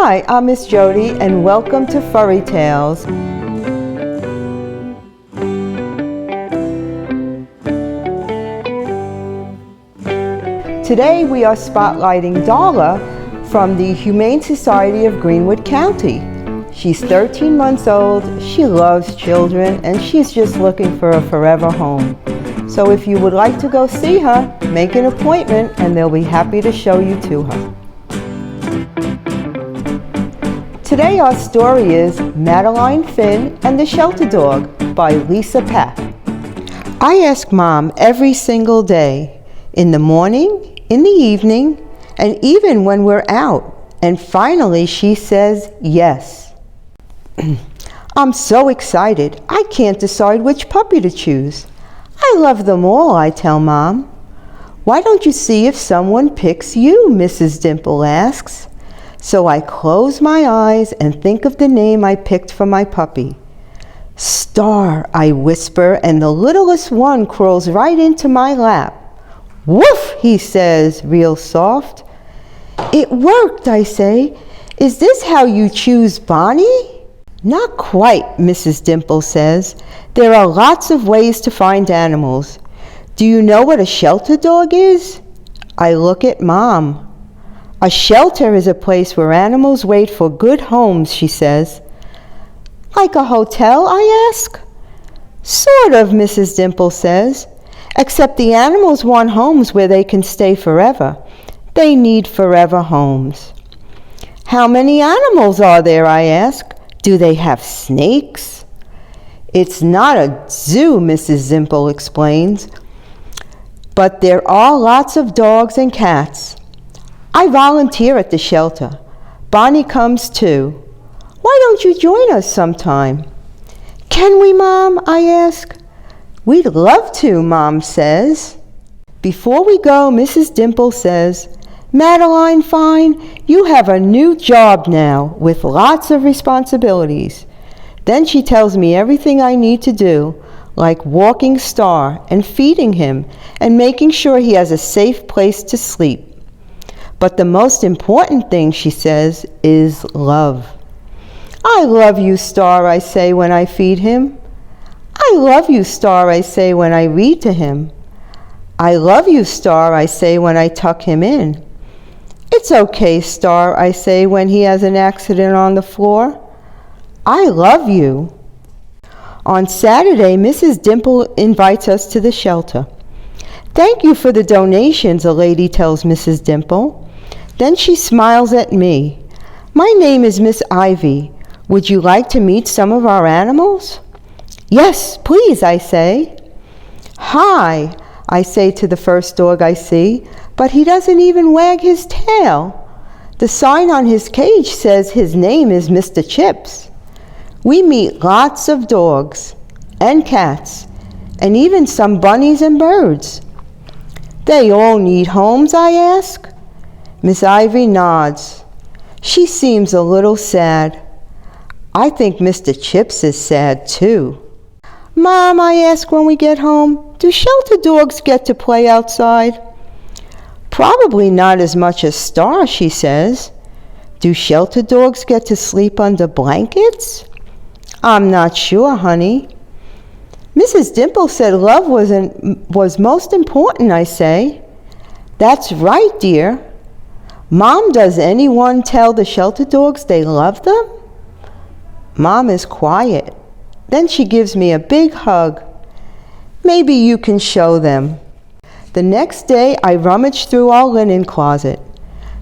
Hi, I'm Miss Jody, and welcome to Furry Tales. Today we are spotlighting Darla from the Humane Society of Greenwood County. She's 13 months old, she loves children, and she's just looking for a forever home. So if you would like to go see her, make an appointment and they'll be happy to show you to her. Today our story is Madeline Finn and the Shelter Dog by Lisa Papp. I ask Mom every single day, in the morning, in the evening, and even when we're out. And finally she says yes. I'm so excited, I can't decide which puppy to choose. I love them all, I tell Mom. Why don't you see if someone picks you, Mrs. Dimple asks. So I close my eyes and think of the name I picked for my puppy. Star, I whisper, and the littlest one crawls right into my lap. Woof, he says, real soft. It worked, I say. Is this how you choose Bonnie? Not quite, Mrs. Dimple says. There are lots of ways to find animals. Do you know what a shelter dog is? I look at Mom. A shelter is a place where animals wait for good homes, she says. Like a hotel, I ask. Sort of, Mrs. Dimple says. Except the animals want homes where they can stay forever. They need forever homes. How many animals are there, I ask. Do they have snakes? It's not a zoo, Mrs. Dimple explains. But there are lots of dogs and cats. I volunteer at the shelter. Bonnie comes too. Why don't you join us sometime? Can we, Mom? I ask. We'd love to, Mom says. Before we go, Mrs. Dimple says, Madeline Finn, you have a new job now with lots of responsibilities. Then she tells me everything I need to do, like walking Star and feeding him and making sure he has a safe place to sleep. But the most important thing, she says, is love. I love you, Star, I say when I feed him. I love you, Star, I say when I read to him. I love you, Star, I say when I tuck him in. It's okay, Star, I say when he has an accident on the floor. I love you. On Saturday, Mrs. Dimple invites us to the shelter. Thank you for the donations, a lady tells Mrs. Dimple. Then she smiles at me. My name is Miss Ivy. Would you like to meet some of our animals? Yes, please, I say. Hi, I say to the first dog I see, but he doesn't even wag his tail. The sign on his cage says his name is Mr. Chips. We meet lots of dogs and cats and even some bunnies and birds. They all need homes, I ask. Miss Ivy nods. She seems a little sad. I think Mr. Chips is sad too. Mom, I ask when we get home, do shelter dogs get to play outside? Probably not as much as Star, she says. Do shelter dogs get to sleep under blankets? I'm not sure, honey. Mrs. Dimple said love was most important, I say. That's right, dear. Mom, does anyone tell the shelter dogs they love them? Mom is quiet. Then she gives me a big hug. Maybe you can show them. The next day, I rummaged through our linen closet.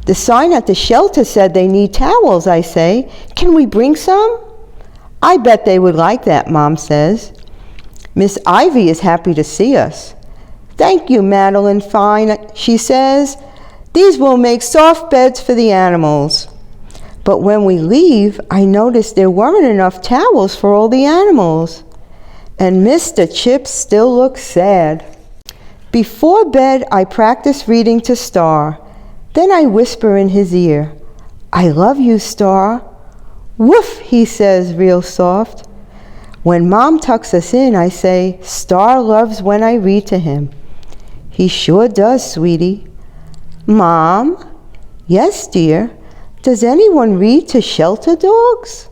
The sign at the shelter said they need towels, I say. Can we bring some? I bet they would like that, Mom says. Miss Ivy is happy to see us. Thank you, Madeline Finn, she says. These will make soft beds for the animals. But when we leave, I noticed there weren't enough towels for all the animals. And Mr. Chips still looks sad. Before bed, I practice reading to Star. Then I whisper in his ear, I love you, Star. Woof, he says real soft. When Mom tucks us in, I say, Star loves when I read to him. He sure does, sweetie. Mom? Yes, dear. Does anyone read to shelter dogs?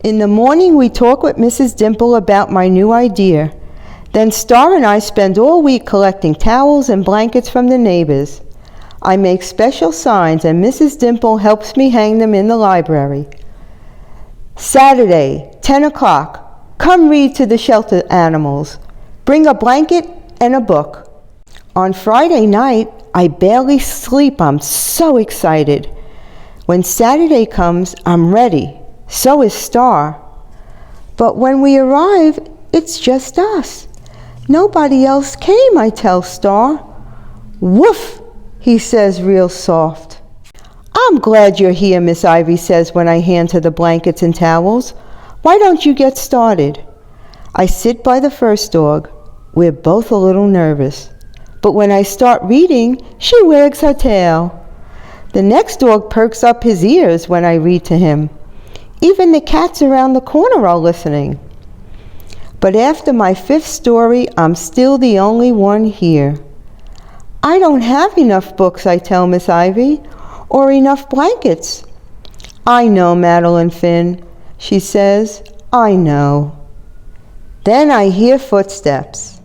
In the morning, we talk with Mrs. Dimple about my new idea. Then Star and I spend all week collecting towels and blankets from the neighbors. I make special signs and Mrs. Dimple helps me hang them in the library. Saturday, 10 o'clock. Come read to the shelter animals. Bring a blanket and a book. On Friday night, I barely sleep. I'm so excited. When Saturday comes, I'm ready. So is Star. But when we arrive, it's just us. Nobody else came, I tell Star. Woof, he says real soft. I'm glad you're here, Miss Ivy says when I hand her the blankets and towels. Why don't you get started? I sit by the first dog. We're both a little nervous. But when I start reading, she wags her tail. The next dog perks up his ears when I read to him. Even the cats around the corner are listening. But after my 5th story, I'm still the only one here. I don't have enough books, I tell Miss Ivy, or enough blankets. I know, Madeline Finn, she says. I know. Then I hear footsteps.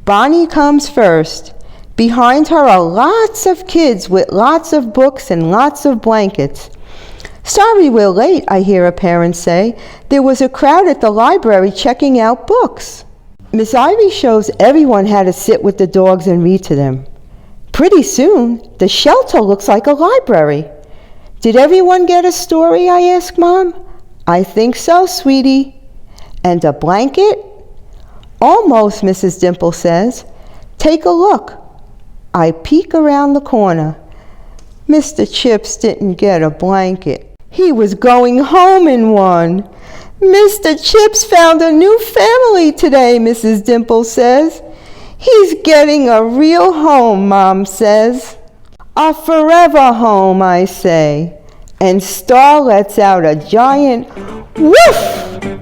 Bonnie comes first. Behind her are lots of kids with lots of books and lots of blankets. Sorry we're late, I hear a parent say. There was a crowd at the library checking out books. Miss Ivy shows everyone how to sit with the dogs and read to them. Pretty soon, the shelter looks like a library. Did everyone get a story, I ask Mom. I think so, sweetie. And a blanket? Almost, Mrs. Dimple says. Take a look. I peek around the corner. Mr. Chips didn't get a blanket. He was going home in one. Mr. Chips found a new family today, Mrs. Dimple says. He's getting a real home, Mom says. A forever home, I say. And Star lets out a giant woof!